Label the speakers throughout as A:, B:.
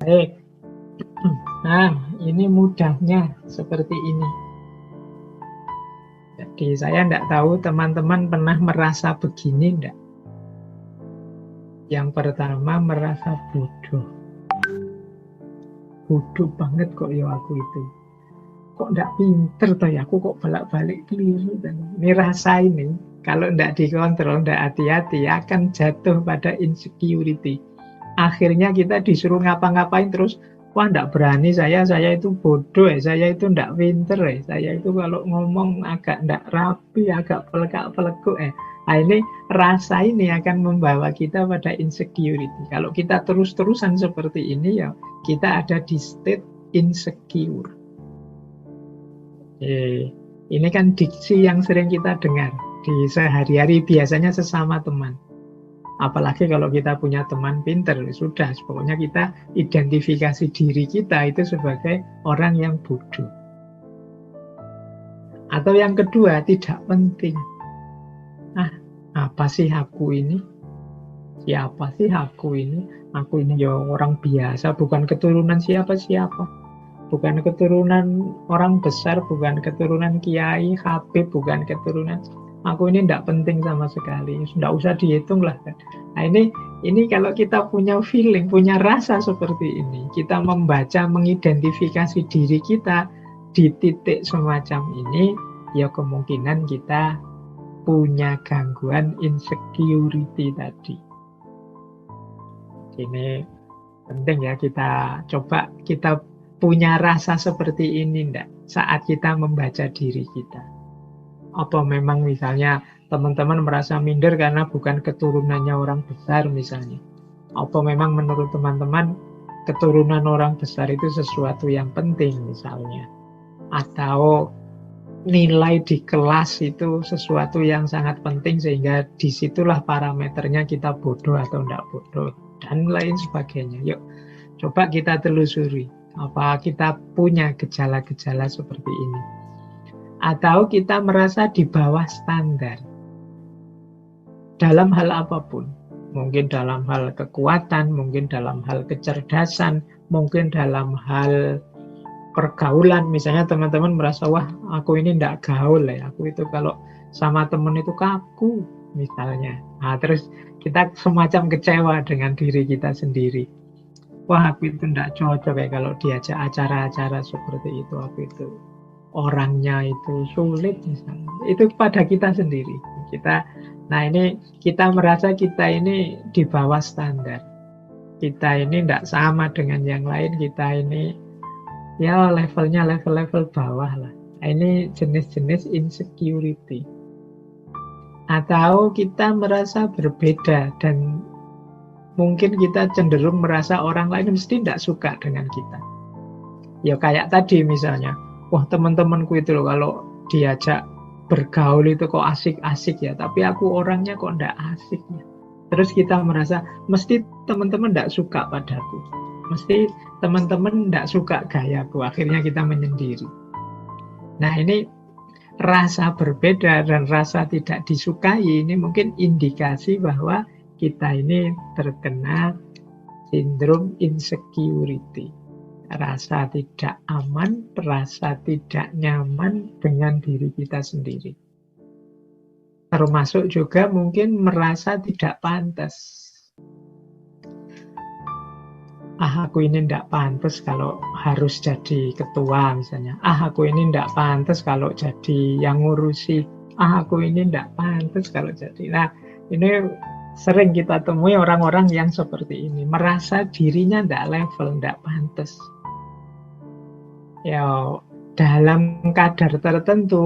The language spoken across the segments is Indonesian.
A: Baik. Nah, ini mudahnya seperti ini. Jadi saya tidak tahu teman-teman pernah merasa begini enggak? Yang pertama merasa bodoh. Bodoh banget kok ya aku itu. Kok enggak pinter toh ya, aku kok bolak-balik keliru. Ini rasa ini, kalau enggak dikontrol, enggak hati-hati, akan jatuh pada insecurity. Akhirnya kita disuruh ngapa-ngapain terus, wah enggak berani saya itu bodoh saya itu enggak pinter saya itu kalau ngomong agak enggak rapi, agak pelekak-pelekuk Nah ini rasa ini akan membawa kita pada insecurity. Kalau kita terus-terusan seperti ini ya kita ada di state insecure. Ini kan diksi yang sering kita dengar di sehari-hari biasanya sesama teman. Apalagi kalau kita punya teman pinter, sudah, pokoknya kita identifikasi diri kita itu sebagai orang yang bodoh. Atau yang kedua, tidak penting. Apa sih aku ini? Siapa sih aku ini? Aku ini ya orang biasa, bukan keturunan siapa-siapa. Bukan keturunan orang besar, bukan keturunan kiai, habib, bukan keturunan. Aku ini tidak penting sama sekali, tidak usah dihitung lah. Nah ini kalau kita punya feeling, punya rasa seperti ini, kita membaca, mengidentifikasi diri kita di titik semacam ini, ya kemungkinan kita punya gangguan insecurity tadi. Ini penting ya, kita coba kita punya rasa seperti ini enggak saat kita membaca diri kita. Apa memang misalnya teman-teman merasa minder karena bukan keturunannya orang besar misalnya. Apa memang menurut teman-teman keturunan orang besar itu sesuatu yang penting misalnya. Atau nilai di kelas itu sesuatu yang sangat penting sehingga disitulah parameternya kita bodoh atau enggak bodoh dan lain sebagainya. Yuk coba kita telusuri, apa kita punya gejala-gejala seperti ini, atau kita merasa di bawah standar dalam hal apapun, mungkin dalam hal kekuatan, mungkin dalam hal kecerdasan, mungkin dalam hal pergaulan. Misalnya teman-teman merasa, wah aku ini enggak gaul aku itu kalau sama teman itu kaku misalnya. Nah, terus kita semacam kecewa dengan diri kita sendiri. Wah aku itu enggak cocok kalau diajak acara-acara seperti itu, aku itu orangnya itu sulit misalnya. Itu pada kita sendiri. Nah ini kita merasa kita ini di bawah standar. Kita ini enggak sama dengan yang lain, kita ini ya levelnya level-level bawah lah. Ini jenis-jenis insecurity. Atau kita merasa berbeda dan mungkin kita cenderung merasa orang lain mesti tidak suka dengan kita. Ya kayak tadi misalnya, wah teman-temanku itu loh kalau diajak bergaul itu kok asik-asik ya, tapi aku orangnya kok tidak asik ya. Terus kita merasa mesti teman-teman tidak suka padaku, mesti teman-teman tidak suka gayaku, akhirnya kita menyendiri. Nah ini rasa berbeda dan rasa tidak disukai ini mungkin indikasi bahwa kita ini terkena sindrom insecurity. Rasa tidak aman, rasa tidak nyaman dengan diri kita sendiri. Termasuk juga mungkin merasa tidak pantas. Aku ini tidak pantas kalau harus jadi ketua misalnya. Aku ini tidak pantas kalau jadi yang ngurusi. Aku ini tidak pantas kalau jadi. Nah, ini sering kita temui orang-orang yang seperti ini. Merasa dirinya tidak level, tidak pantas. Ya, dalam kadar tertentu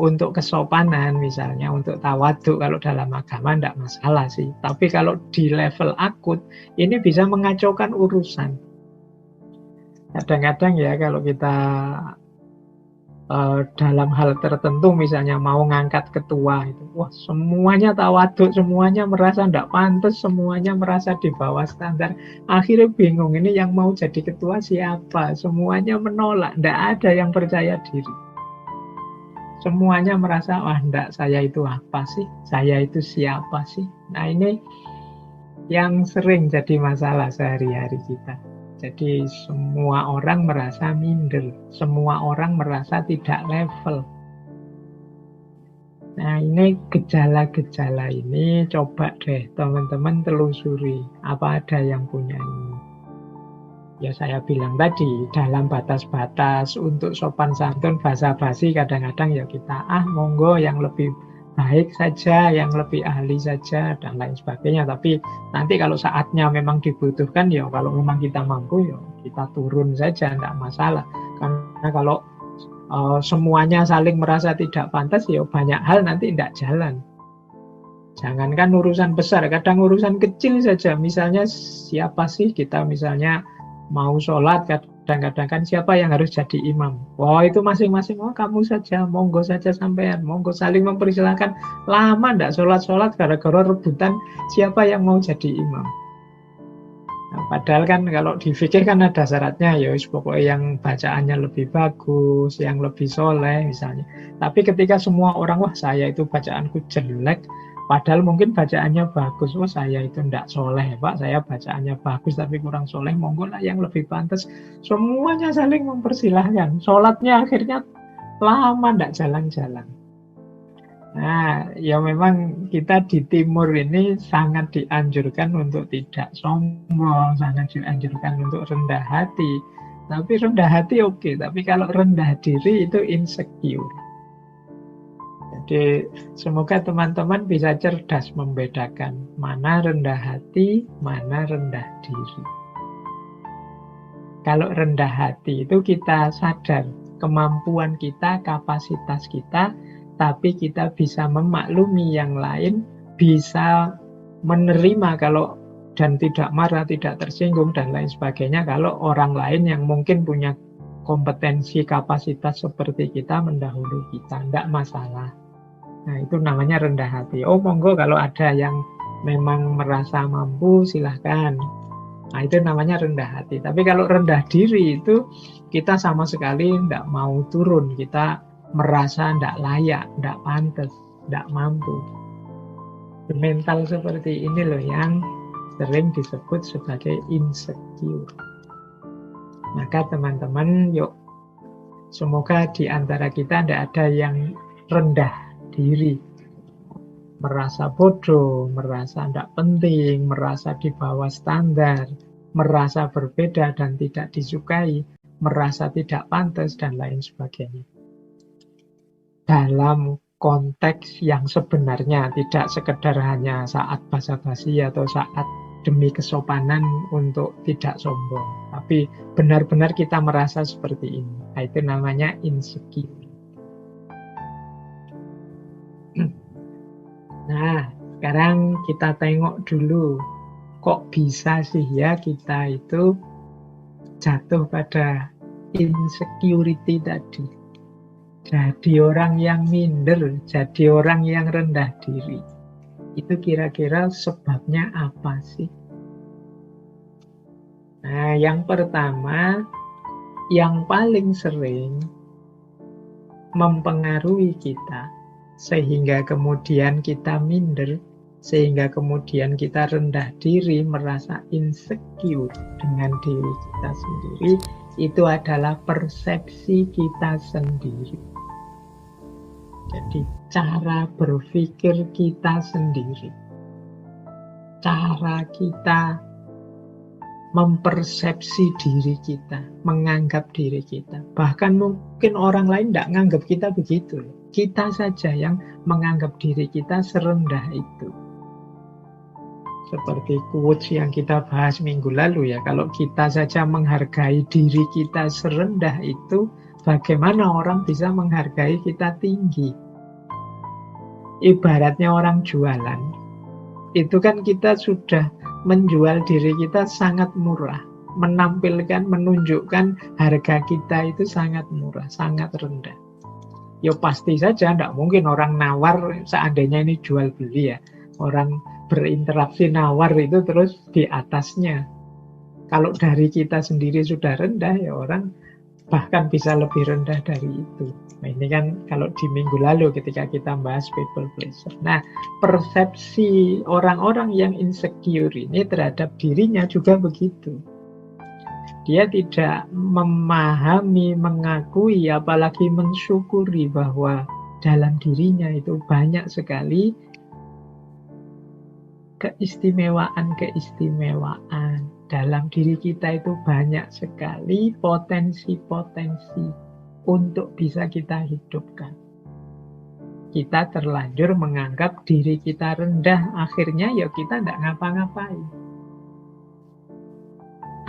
A: untuk kesopanan misalnya, untuk tawaduk kalau dalam agama tidak masalah sih. Tapi kalau di level akut, ini bisa mengacaukan urusan. Kadang-kadang ya kalau kita dalam hal tertentu misalnya mau ngangkat ketua itu, wah semuanya tawaduk, semuanya merasa tidak pantas, semuanya merasa di bawah standar. Akhirnya bingung, ini yang mau jadi ketua siapa? Semuanya menolak, tidak ada yang percaya diri. Semuanya merasa, wah enggak, saya itu apa sih? Saya itu siapa sih? Nah ini yang sering jadi masalah sehari-hari kita. Jadi semua orang merasa minder, semua orang merasa tidak level. Nah, ini gejala-gejala ini coba deh teman-teman telusuri. Apa ada yang punya ini? Ya saya bilang tadi, dalam batas-batas untuk sopan santun basa-basi kadang-kadang ya kita monggo yang lebih baik saja, yang lebih ahli saja dan lain sebagainya. Tapi nanti kalau saatnya memang dibutuhkan ya kalau memang kita mampu ya kita turun saja, tidak masalah. Karena kalau semuanya saling merasa tidak pantas ya banyak hal nanti tidak jalan. Jangankan urusan besar, kadang urusan kecil saja. Misalnya siapa sih kita misalnya mau sholat, kadang-kadang kan siapa yang harus jadi imam. Wah itu masing-masing, kamu saja, monggo saja sampean, monggo saling mempersilahkan. Lama ndak sholat-sholat gara-gara rebutan siapa yang mau jadi imam. Nah, padahal kan kalau di fikih kan ada syaratnya, ya pokoknya yang bacaannya lebih bagus, yang lebih soleh misalnya. Tapi ketika semua orang, wah saya itu bacaanku jelek, padahal mungkin bacaannya bagus, wah saya itu tidak soleh Pak, saya bacaannya bagus tapi kurang soleh, monggo lah yang lebih pantas. Semuanya saling mempersilahkan, sholatnya akhirnya lama tidak jalan-jalan. Nah, ya memang kita di timur ini sangat dianjurkan untuk tidak sombong, sangat dianjurkan untuk rendah hati. Tapi rendah hati oke, tapi kalau rendah diri itu insecure. Jadi semoga teman-teman bisa cerdas membedakan mana rendah hati, mana rendah diri. Kalau rendah hati itu kita sadar kemampuan kita, kapasitas kita, tapi kita bisa memaklumi yang lain, bisa menerima kalau dan tidak marah, tidak tersinggung dan lain sebagainya kalau orang lain yang mungkin punya kompetensi, kapasitas seperti kita mendahului kita, tidak masalah. Nah itu namanya rendah hati. Oh monggo kalau ada yang memang merasa mampu silahkan. Nah itu namanya rendah hati. Tapi kalau rendah diri itu kita sama sekali tidak mau turun, kita merasa tidak layak, tidak pantas, tidak mampu. Mental seperti ini loh yang sering disebut sebagai insecure. Maka teman-teman yuk, semoga di antara kita tidak ada yang rendah diri, merasa bodoh, merasa tidak penting, merasa di bawah standar, merasa berbeda dan tidak disukai, merasa tidak pantas dan lain sebagainya. Dalam konteks yang sebenarnya, tidak sekedar hanya saat basa-basi atau saat demi kesopanan untuk tidak sombong, tapi benar-benar kita merasa seperti ini. Nah, itu namanya insecure. Nah, sekarang kita tengok dulu, kok bisa sih ya kita itu jatuh pada insecurity tadi. Jadi orang yang minder, jadi orang yang rendah diri. Itu kira-kira sebabnya apa sih? Nah, yang pertama, yang paling sering mempengaruhi kita, sehingga kemudian kita minder, sehingga kemudian kita rendah diri, merasa insecure dengan diri kita sendiri, itu adalah persepsi kita sendiri. Jadi cara berpikir kita sendiri, cara kita mempersepsi diri kita, menganggap diri kita. Bahkan mungkin orang lain tidak menganggap kita begitu. Kita saja yang menganggap diri kita serendah itu. Seperti quotes yang kita bahas minggu lalu ya, kalau kita saja menghargai diri kita serendah itu, bagaimana orang bisa menghargai kita tinggi? Ibaratnya orang jualan, itu kan kita sudah menjual diri kita sangat murah, menampilkan, menunjukkan harga kita itu sangat murah, sangat rendah. Ya pasti saja, tidak mungkin orang nawar, seandainya ini jual beli ya, orang berinteraksi nawar itu terus di atasnya. Kalau dari kita sendiri sudah rendah, ya orang bahkan bisa lebih rendah dari itu. Nah ini kan kalau di minggu lalu ketika kita bahas people pleaser. Nah persepsi orang-orang yang insecure ini terhadap dirinya juga begitu. Dia tidak memahami, mengakui, apalagi mensyukuri bahwa dalam dirinya itu banyak sekali keistimewaan-keistimewaan. Dalam diri kita itu banyak sekali potensi-potensi untuk bisa kita hidupkan. Kita terlanjur menganggap diri kita rendah, akhirnya ya kita tidak ngapa-ngapain.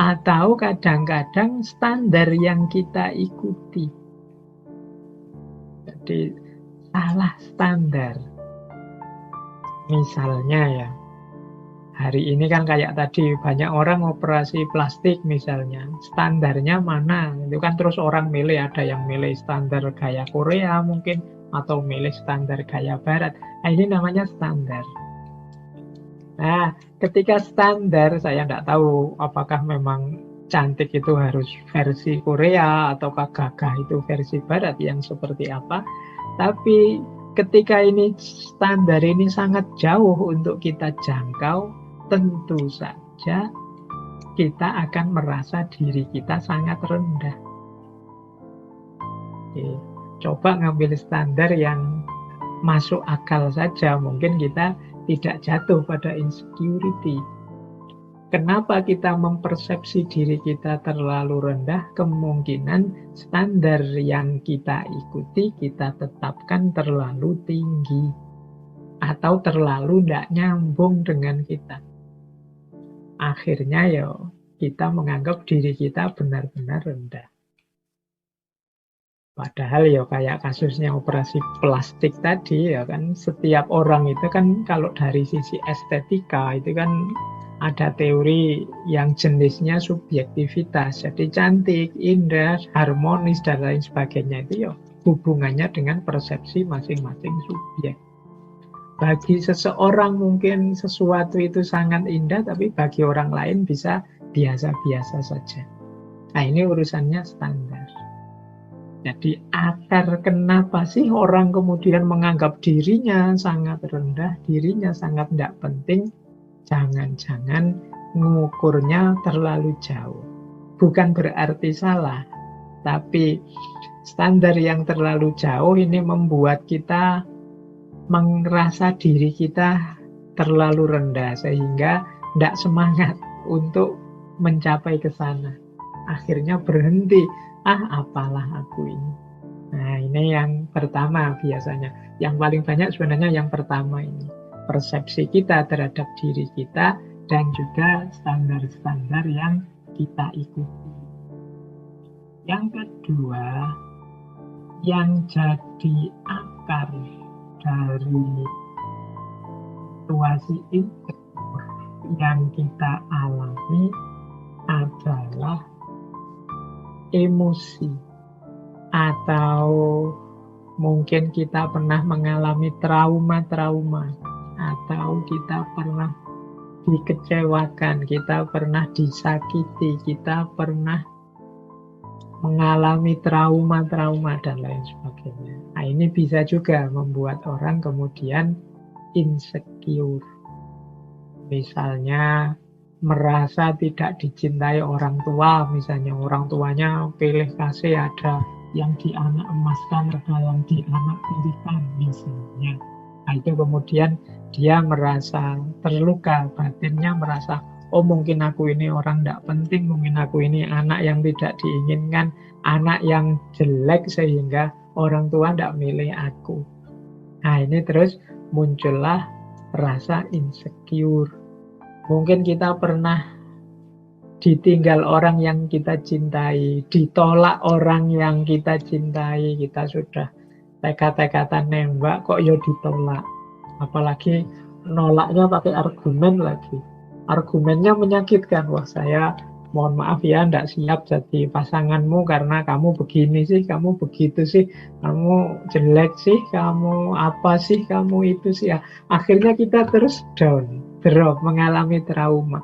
A: Atau kadang-kadang standar yang kita ikuti. Jadi salah standar. Misalnya ya, hari ini kan kayak tadi banyak orang operasi plastik misalnya. Standarnya mana? Itu kan terus orang milih, ada yang milih standar gaya Korea mungkin, atau milih standar gaya Barat. Nah, ini namanya standar. Nah, ketika standar, saya tidak tahu apakah memang cantik itu harus versi Korea ataukah gagah itu versi Barat yang seperti apa. Tapi ketika ini standar ini sangat jauh untuk kita jangkau, tentu saja kita akan merasa diri kita sangat rendah. Oke, coba ngambil standar yang masuk akal saja, mungkin kita tidak jatuh pada insecurity. Kenapa kita mempersepsi diri kita terlalu rendah? Kemungkinan standar yang kita ikuti, kita tetapkan terlalu tinggi. Atau terlalu tidak nyambung dengan kita. Akhirnya ya kita menganggap diri kita benar-benar rendah. Padahal ya kayak kasusnya operasi plastik tadi ya kan, setiap orang itu kan kalau dari sisi estetika itu kan ada teori yang jenisnya subjektivitas. Jadi cantik, indah, harmonis dan lain sebagainya itu ya hubungannya dengan persepsi masing-masing subjek. Bagi seseorang mungkin sesuatu itu sangat indah, tapi bagi orang lain bisa biasa-biasa saja. Nah, ini urusannya standar. Jadi akar kenapa sih orang kemudian menganggap dirinya sangat rendah, dirinya sangat tidak penting, jangan-jangan mengukurnya terlalu jauh. Bukan berarti salah, tapi standar yang terlalu jauh ini membuat kita merasa diri kita terlalu rendah, sehingga tidak semangat untuk mencapai ke sana. Akhirnya berhenti. Apalah aku ini. Nah, ini yang pertama biasanya. Yang paling banyak sebenarnya yang pertama ini. Persepsi kita terhadap diri kita dan juga standar-standar yang kita ikuti. Yang kedua, yang jadi akar dari situasi insecure yang kita alami adalah emosi, atau mungkin kita pernah mengalami trauma-trauma, atau kita pernah dikecewakan, kita pernah disakiti, kita pernah mengalami trauma-trauma dan lain sebagainya. Nah, ini bisa juga membuat orang kemudian insecure. Misalnya merasa tidak dicintai orang tua, misalnya orang tuanya pilih kasih, ada yang dianak emaskan, ada yang dianak tirikan misalnya. Nah, itu kemudian dia merasa terluka, batinnya merasa, oh mungkin aku ini orang tidak penting, mungkin aku ini anak yang tidak diinginkan, anak yang jelek sehingga orang tua tidak milih aku. Nah, ini terus muncullah rasa insecure. Mungkin kita pernah ditinggal orang yang kita cintai, ditolak orang yang kita cintai, kita sudah tekad-tekadan nembak, kok ya ditolak. Apalagi nolaknya pakai argumen lagi. Argumennya menyakitkan, wah saya mohon maaf ya, tidak siap jadi pasanganmu karena kamu begini sih, kamu begitu sih, kamu jelek sih, kamu apa sih, kamu itu sih. Ya, akhirnya kita terus down, drop, mengalami trauma.